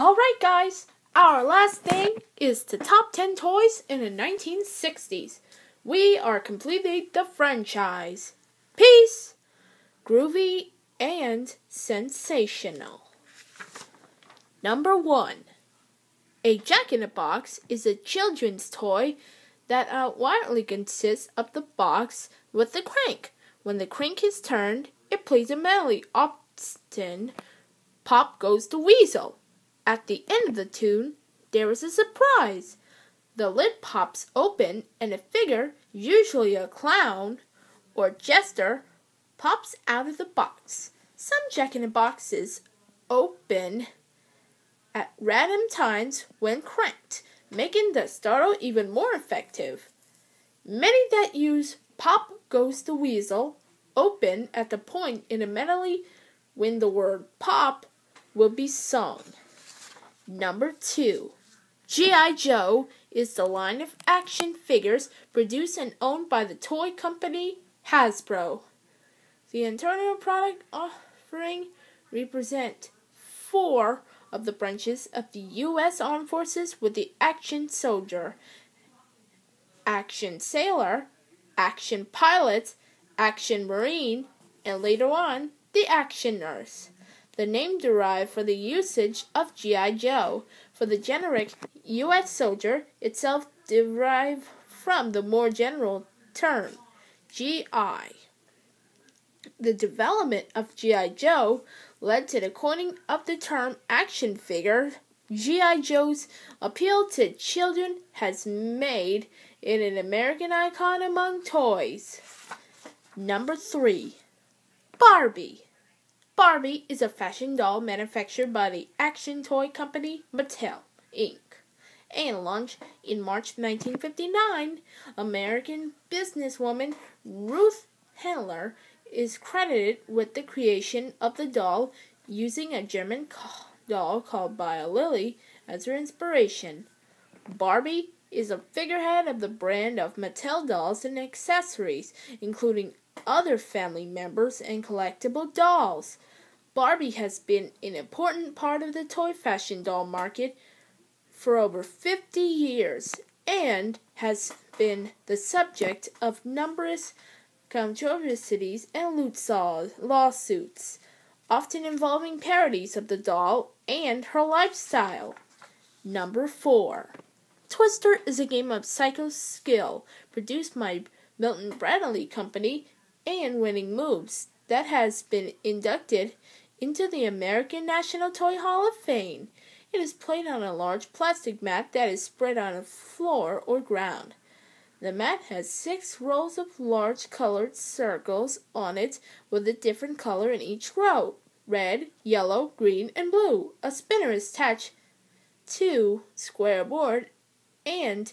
Alright guys, our last thing is the top 10 toys in the 1960s. We are completing the franchise. Peace, groovy, and sensational. Number 1. A Jack-in-the-Box is a children's toy that widely consists of the box with the crank. When the crank is turned, it plays a melody. Often, pop goes the weasel. At the end of the tune, there is a surprise. The lid pops open and a figure, usually a clown or jester, pops out of the box. Some Jack-in-the-Boxes open at random times when cranked, making the startle even more effective. Many that use Pop Goes the Weasel open at the point in a melody when the word pop will be sung. Number 2. G.I. Joe is the line of action figures produced and owned by the toy company Hasbro. The internal product offering represent 4 of the branches of the U.S. Armed Forces with the Action Soldier, Action Sailor, Action Pilot, Action Marine, and later on, the Action Nurse. The name derived from the usage of G.I. Joe. For the generic U.S. soldier itself derived from the more general term, G.I. The development of G.I. Joe led to the coining of the term action figure. G.I. Joe's appeal to children has made it an American icon among toys. Number 3. Barbie. Barbie is a fashion doll manufactured by the action toy company Mattel, Inc. and launched in March 1959. American businesswoman Ruth Handler is credited with the creation of the doll, using a German doll called Bio Lily as her inspiration. Barbie is a figurehead of the brand of Mattel dolls and accessories, including other family members and collectible dolls. Barbie has been an important part of the toy fashion doll market for over 50 years and has been the subject of numerous controversies and lawsuits, often involving parodies of the doll and her lifestyle. Number 4. Twister is a game of psycho skill produced by Milton Bradley Company and Winning Moves that has been inducted into the American National Toy Hall of Fame. It is played on a large plastic mat that is spread on a floor or ground. The mat has 6 rows of large colored circles on it with a different color in each row: red, yellow, green, and blue. A spinner is attached to square board, and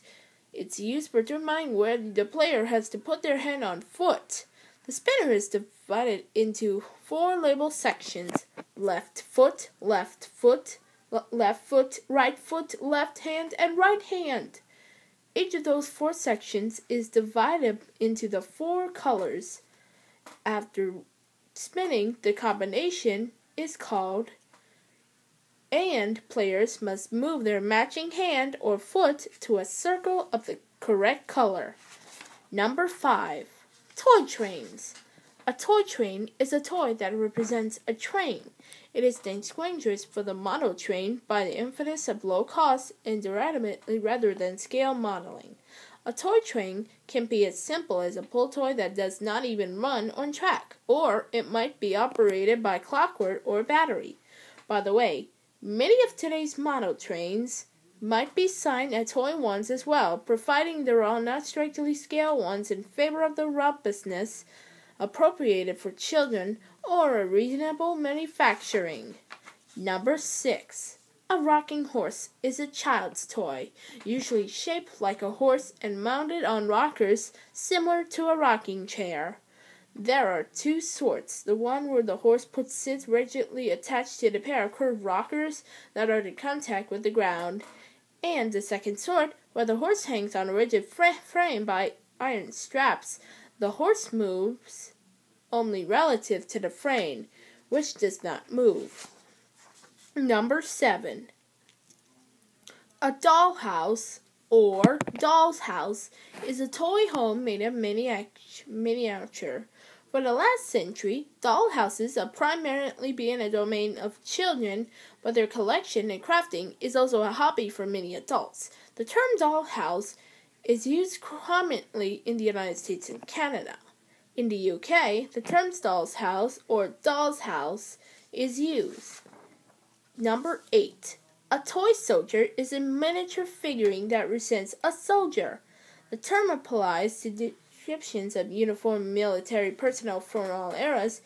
it's used for determining where the player has to put their hand on foot. The spinner is divided into 4 label sections: left foot, right foot, left hand, and right hand. Each of those 4 sections is divided into the 4 colors. After spinning, the combination is called, and players must move their matching hand or foot to a circle of the correct color. Number 5. Toy trains. A toy train is a toy that represents a train. It is distinguished from the model train by the emphasis of low cost and durability rather than scale modeling. A toy train can be as simple as a pull toy that does not even run on track, or it might be operated by clockwork or battery. By the way, many of today's model trains might be signed as toy ones as well, providing there are not strictly scale ones in favor of the robustness appropriated for children or a reasonable manufacturing. Number 6. A rocking horse is a child's toy, usually shaped like a horse and mounted on rockers similar to a rocking chair. There are 2 sorts: the one where the horse sits rigidly attached to the pair of curved rockers that are in contact with the ground, and the second sort where the horse hangs on a rigid frame by iron straps. The horse moves only relative to the frame, which does not move. Number 7. A dollhouse, or doll's house, is a toy home made of miniature. For the last century, dollhouses have primarily been a domain of children, but their collection and crafting is also a hobby for many adults. The term dollhouse is used commonly in the United States and Canada. In the UK, the term doll's house or doll's house is used. Number 8. A toy soldier is a miniature figurine that represents a soldier. The term applies to descriptions of uniformed military personnel from all eras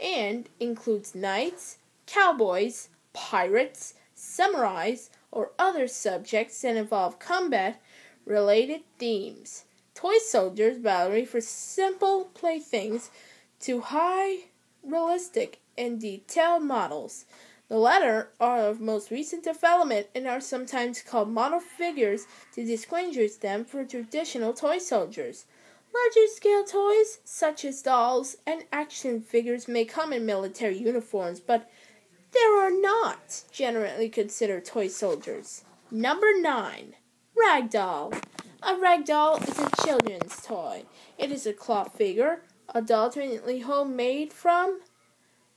and includes knights, cowboys, pirates, samurais, or other subjects that involve combat-related themes. Toy soldiers vary from simple playthings to high, realistic, and detailed models. The latter are of most recent development and are sometimes called model figures to distinguish them from traditional toy soldiers. Larger-scale toys, such as dolls and action figures, may come in military uniforms, but they are not generally considered toy soldiers. Number 9. Ragdoll. A ragdoll is a children's toy. It is a cloth figure, adulterately homemade from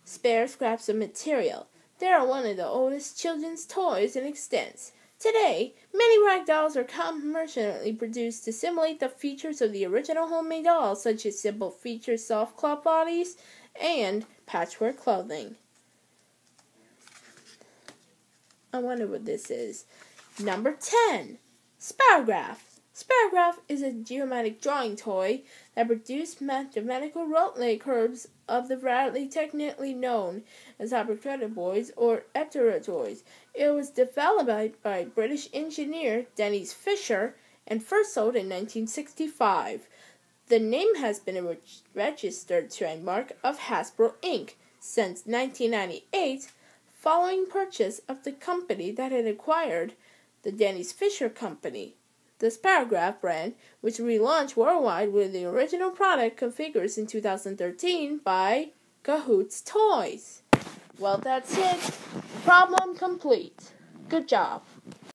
spare scraps of material. They are one of the oldest children's toys in extent. Today, many ragdolls are commercially produced to simulate the features of the original homemade dolls, such as simple featured soft cloth bodies and patchwork clothing. I wonder what this is. Number 10. Spirograph. Spirograph is a geometric drawing toy that produced mathematical rote curves of the variety technically known as hypercreditoids or epteroids. It was developed by British engineer Dennis Fisher and first sold in 1965. The name has been a registered trademark of Hasbro Inc. since 1998, following purchase of the company that had acquired the Dennis Fisher Company. The Spirograph brand, which relaunched worldwide with the original product configured in 2013 by Cahoots Toys. Well, that's it. Problem complete. Good job.